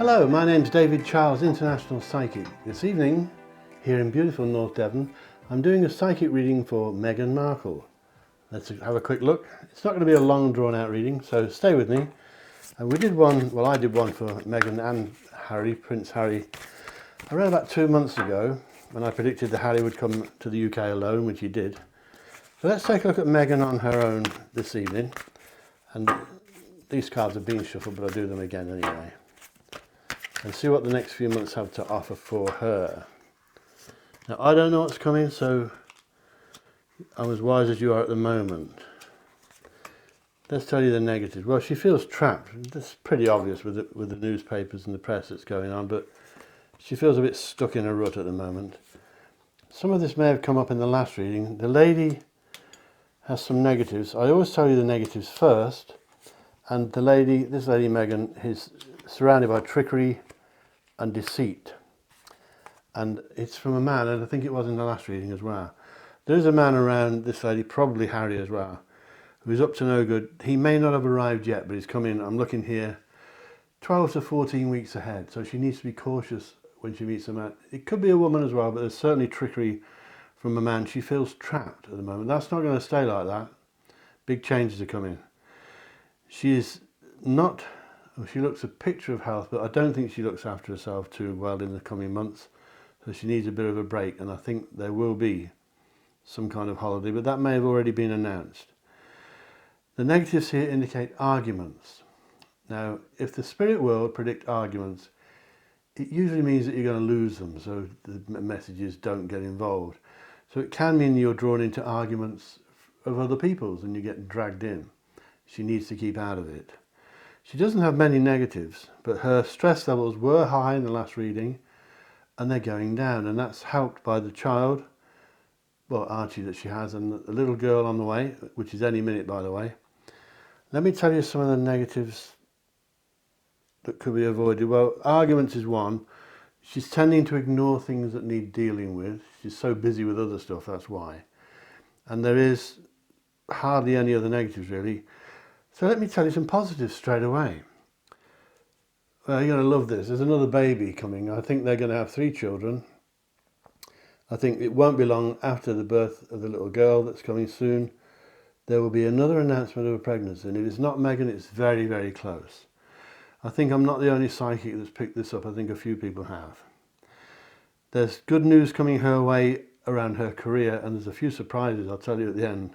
Hello, my name's David Charles, International Psychic. This evening, here in beautiful North Devon, I'm doing a psychic reading for Meghan Markle. Let's have a quick look. It's not going to be a long drawn out reading, so stay with me. And we did one, well I did one for Meghan and Harry, Prince Harry, around about 2 months ago, when I predicted that Harry would come to the UK alone, which he did. So let's take a look at Meghan on her own this evening. And these cards have been shuffled, but I'll do them again anyway. And see what the next few months have to offer for her. Now, I don't know what's coming, so I'm as wise as you are at the moment. Let's tell you the negatives. Well, she feels trapped. That's pretty obvious with the newspapers and the press that's going on, but she feels a bit stuck in a rut at the moment. Some of this may have come up in the last reading. The lady has some negatives. I always tell you the negatives first. And this lady Meghan, is surrounded by trickery and deceit. And it's from a man, and I think it was in the last reading as well. There's a man around this lady, probably Harry as well, who's up to no good. He may not have arrived yet, but he's coming, I'm looking here, 12 to 14 weeks ahead. So she needs to be cautious when she meets a man. It could be a woman as well, but there's certainly trickery from a man. She feels trapped at the moment. That's not going to stay like that. Big changes are coming. She looks a picture of health, but I don't think she looks after herself too well in the coming months. So she needs a bit of a break, and I think there will be some kind of holiday, but that may have already been announced. The negatives here indicate arguments. Now, if the spirit world predict arguments, it usually means that you're going to lose them, so the messages don't get involved. So it can mean you're drawn into arguments of other people's and you get dragged in. She needs to keep out of it. She doesn't have many negatives, but her stress levels were high in the last reading and they're going down, and that's helped by the child, well, Archie, that she has, and the little girl on the way, which is any minute, by the way. Let me tell you some of the negatives that could be avoided. Well, arguments is one. She's tending to ignore things that need dealing with. She's so busy with other stuff, that's why. And there is hardly any other negatives, really. So let me tell you some positives straight away. Well, you're going to love this. There's another baby coming. I think they're going to have 3 children. I think it won't be long after the birth of the little girl that's coming soon. There will be another announcement of a pregnancy. And if it's not Meghan, it's very, very close. I think I'm not the only psychic that's picked this up. I think a few people have. There's good news coming her way around her career, and there's a few surprises I'll tell you at the end.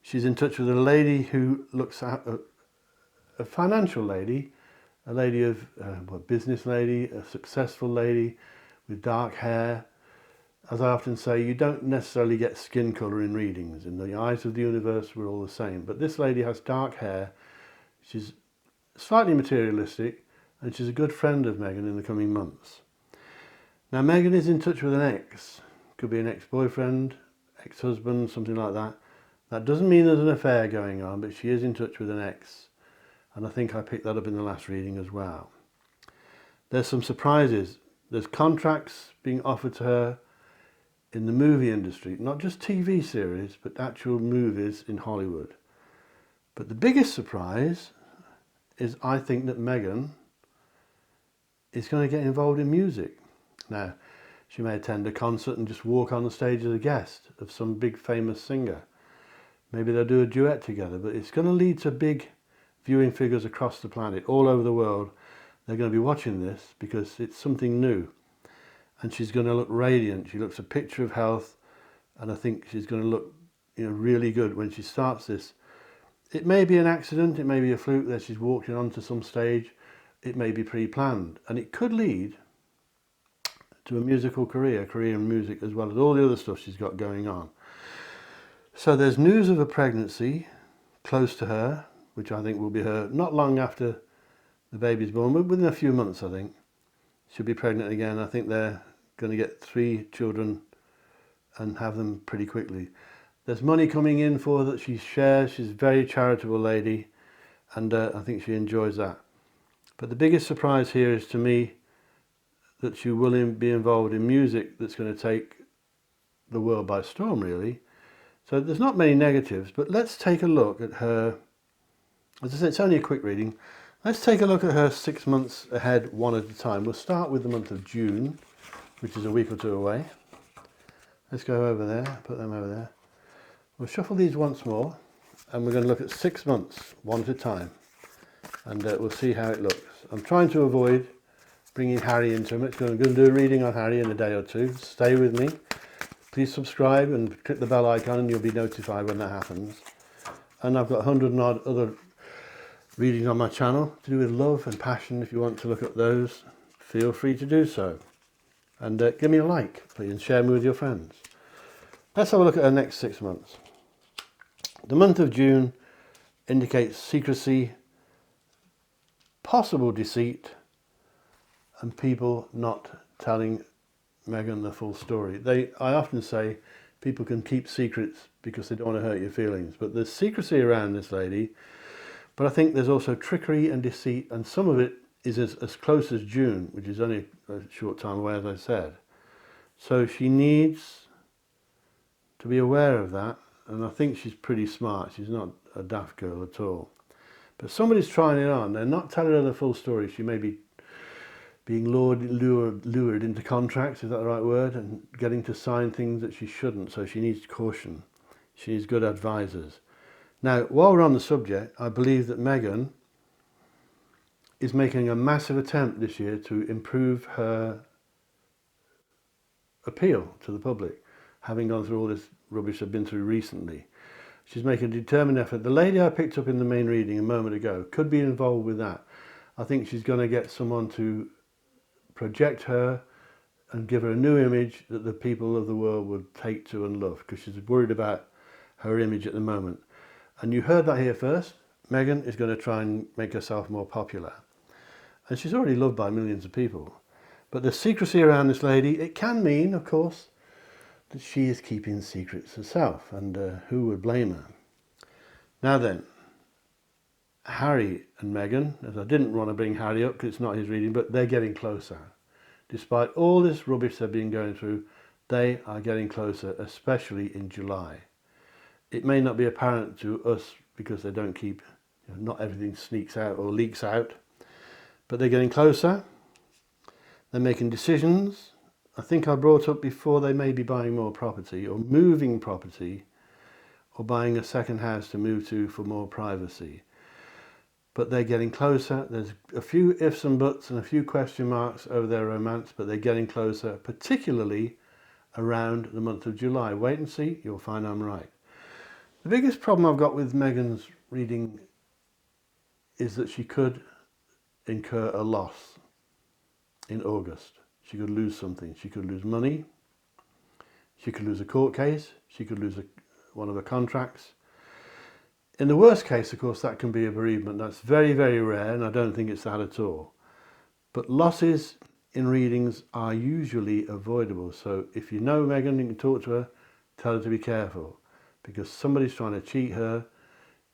She's in touch with a lady who looks at a financial lady, a lady of business lady, a successful lady with dark hair. As I often say, you don't necessarily get skin colour in readings. In the eyes of the universe, we're all the same. But this lady has dark hair. She's slightly materialistic, and she's a good friend of Meghan in the coming months. Now, Meghan is in touch with an ex. Could be an ex-boyfriend, ex-husband, something like that. That doesn't mean there's an affair going on, but she is in touch with an ex. And I think I picked that up in the last reading as well. There's some surprises. There's contracts being offered to her in the movie industry. Not just TV series, but actual movies in Hollywood. But the biggest surprise is I think that Meghan is going to get involved in music. Now, she may attend a concert and just walk on the stage as a guest of some big famous singer. Maybe they'll do a duet together, but it's going to lead to big viewing figures across the planet, all over the world. They're going to be watching this because it's something new. And she's going to look radiant. She looks a picture of health, and I think she's going to look, really good when she starts this. It may be an accident, it may be a fluke that she's walking onto some stage, it may be pre-planned, and it could lead to a musical career in music, as well as all the other stuff she's got going on. So there's news of a pregnancy close to her, which I think will be her not long after the baby's born, but within a few months, I think. She'll be pregnant again. I think they're going to get 3 children and have them pretty quickly. There's money coming in for her that she shares. She's a very charitable lady, and I think she enjoys that. But the biggest surprise here is to me that she will be involved in music that's going to take the world by storm, really. So there's not many negatives, but let's take a look at her. As I said, it's only a quick reading. Let's take a look at her 6 months ahead, one at a time. We'll start with the month of June, which is a week or two away. Let's go over there, put them over there. We'll shuffle these once more, and we're going to look at 6 months, one at a time, and we'll see how it looks. I'm trying to avoid bringing Harry into it. I'm going to do a reading on Harry in a day or two. Stay with me. Please subscribe and click the bell icon and you'll be notified when that happens. And I've got 100 and odd other readings on my channel to do with love and passion. If you want to look at those, feel free to do so. And give me a like, please, and share me with your friends. Let's have a look at our next 6 months. The month of June indicates secrecy, possible deceit, and people not telling Meghan the full story. I often say people can keep secrets because they don't want to hurt your feelings, but there's secrecy around this lady, but I think there's also trickery and deceit, and some of it is as close as June, which is only a short time away, as I said. So she needs to be aware of that, and I think she's pretty smart. She's not a daft girl at all. But somebody's trying it on. They're not telling her the full story. She may be being lured into contracts, is that the right word, and getting to sign things that she shouldn't, so she needs caution. She needs good advisors. Now, while we're on the subject, I believe that Meghan is making a massive attempt this year to improve her appeal to the public, having gone through all this rubbish I've been through recently. She's making a determined effort. The lady I picked up in the main reading a moment ago could be involved with that. I think she's going to get someone to project her and give her a new image that the people of the world would take to and love, because she's worried about her image at the moment. And you heard that here first. Meghan is going to try and make herself more popular. And she's already loved by millions of people. But the secrecy around this lady, it can mean, of course, that she is keeping secrets herself, and who would blame her? Now then, Harry and Meghan, as I didn't want to bring Harry up because it's not his reading, but they're getting closer. Despite all this rubbish they've been going through, they are getting closer, especially in July. It may not be apparent to us because they don't keep, not everything sneaks out or leaks out, but they're getting closer. They're making decisions. I think I brought up before, they may be buying more property or moving property or buying a second house to move to for more privacy. But they're getting closer. There's a few ifs and buts and a few question marks over their romance, but they're getting closer, particularly around the month of July. Wait and see, you'll find I'm right. The biggest problem I've got with Meghan's reading is that she could incur a loss in August. She could lose something. She could lose money. She could lose a court case. She could lose one of her contracts. In the worst case, of course, that can be a bereavement. That's very, very rare, and I don't think it's that at all. But losses in readings are usually avoidable. So if you know Meghan, you can talk to her, tell her to be careful, because somebody's trying to cheat her,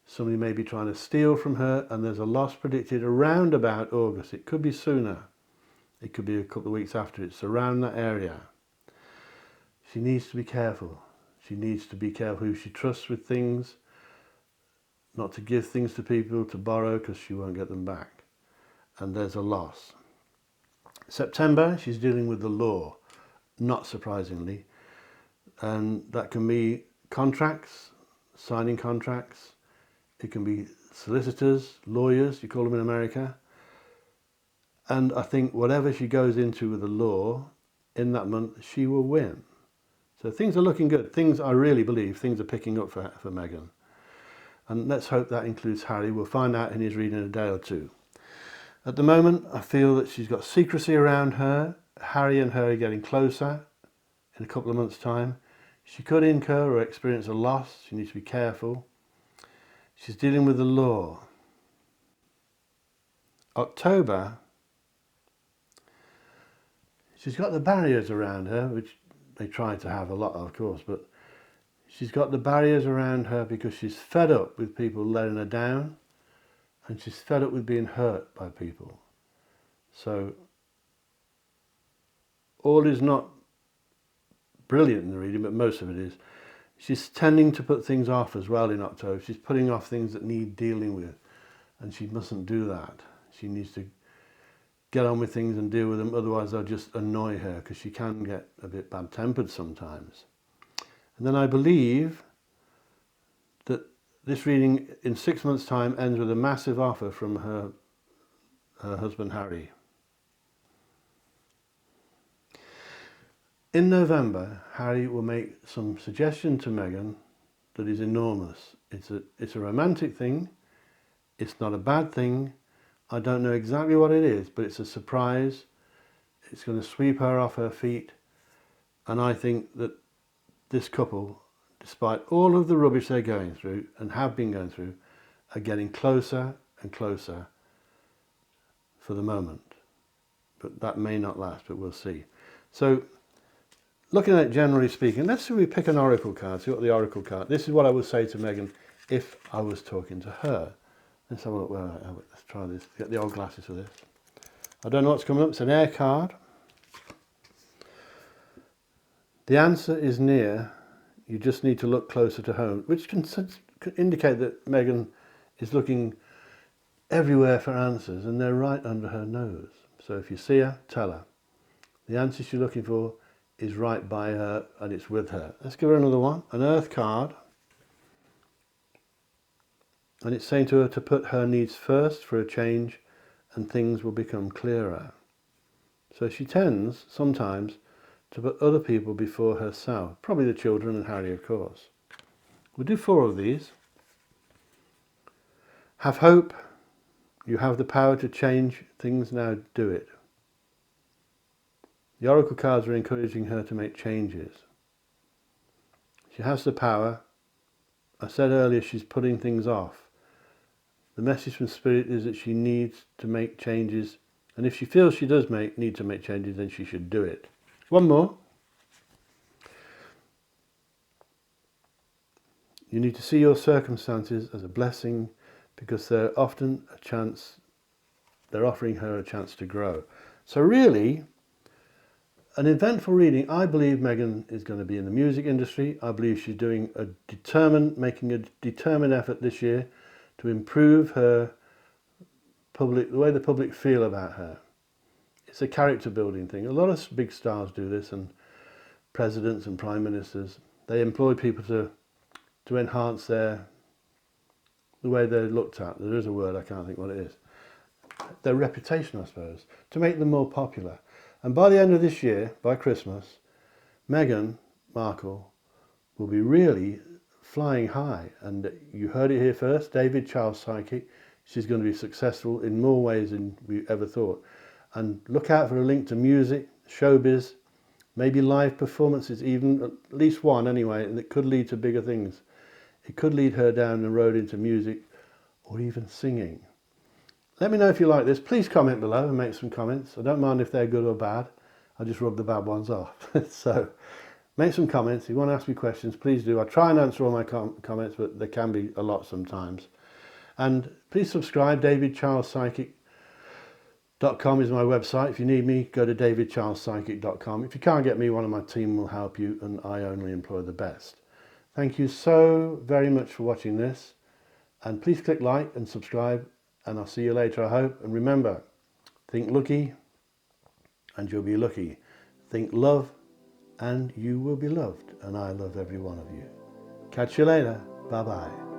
somebody may be trying to steal from her, and there's a loss predicted around about August. It could be sooner. It could be a couple of weeks after. It's around that area. She needs to be careful. She needs to be careful who she trusts with things, not to give things to people, to borrow, because she won't get them back. And there's a loss. September, she's dealing with the law, not surprisingly. And that can be contracts, signing contracts. It can be solicitors, lawyers, you call them in America. And I think whatever she goes into with the law in that month, she will win. So things are looking good. Things, I really believe, things are picking up for Meghan. And let's hope that includes Harry. We'll find out in his reading in a day or two. At the moment, I feel that she's got secrecy around her. Harry and her are getting closer in a couple of months' time. She could incur or experience a loss. She needs to be careful. She's dealing with the law. October, she's got the barriers around her, which they try to have a lot of course, but she's got the barriers around her because she's fed up with people letting her down, and she's fed up with being hurt by people. So all is not brilliant in the reading, but most of it is. She's tending to put things off as well in October. She's putting off things that need dealing with, and she mustn't do that. She needs to get on with things and deal with them, otherwise they'll just annoy her, because she can get a bit bad-tempered sometimes. And then I believe that this reading in 6 months' time ends with a massive offer from her husband Harry. In November, Harry will make some suggestion to Meghan that is enormous. It's a romantic thing. It's not a bad thing. I don't know exactly what it is, but it's a surprise. It's going to sweep her off her feet. And I think that this couple, despite all of the rubbish they're going through and have been going through, are getting closer and closer for the moment. But that may not last, but we'll see. So, looking at it generally speaking, let's see if we pick an oracle card, see what the oracle card. This is what I would say to Meghan if I was talking to her. Let's have a look. Let's try this. Get the old glasses for this. I don't know what's coming up. It's an air card. The answer is near. You just need to look closer to home, which can indicate that Meghan is looking everywhere for answers, and they're right under her nose. So if you see her, tell her. The answer she's looking for is right by her, and it's with her. Let's give her another one. An earth card. And it's saying to her to put her needs first for a change, and things will become clearer. So she tends, sometimes, to put other people before herself. Probably the children and Harry, of course. We'll do 4 of these. Have hope. You have the power to change things, now do it. The oracle cards are encouraging her to make changes. She has the power. I said earlier she's putting things off. The message from Spirit is that she needs to make changes, and if she feels she does need to make changes, then she should do it. One more. You need to see your circumstances as a blessing, because they're often they're offering her a chance to grow. So really, an eventful reading. I believe Meghan is going to be in the music industry. I believe she's making a determined effort this year to improve the way the public feel about her. It's a character building thing. A lot of big stars do this, and presidents and prime ministers. They employ people to enhance the way they're looked at. There is a word, I can't think what it is. Their reputation, I suppose, to make them more popular. And by the end of this year, by Christmas, Meghan Markle will be really flying high. And you heard it here first, David Charles Psychic. She's going to be successful in more ways than we ever thought. And look out for a link to music, showbiz, maybe live performances, even at least one anyway, and it could lead to bigger things. It could lead her down the road into music or even singing. Let me know if you like this. Please comment below and make some comments. I don't mind if they're good or bad. I just rub the bad ones off. So make some comments. If you want to ask me questions, please do. I try and answer all my comments, but there can be a lot sometimes. And please subscribe. davidcharlespsychic.com is my website. If you need me, go to davidcharlespsychic.com. If you can't get me, one of my team will help you, and I only employ the best. Thank you so very much for watching this. And please click like and subscribe, and I'll see you later, I hope. And remember, think lucky and you'll be lucky. Think love and you will be loved. And I love every one of you. Catch you later. Bye-bye.